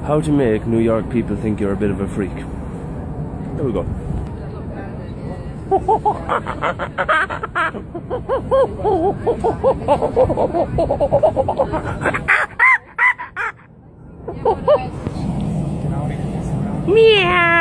How to make New York people think you're a bit of a freak. There we go. Meow.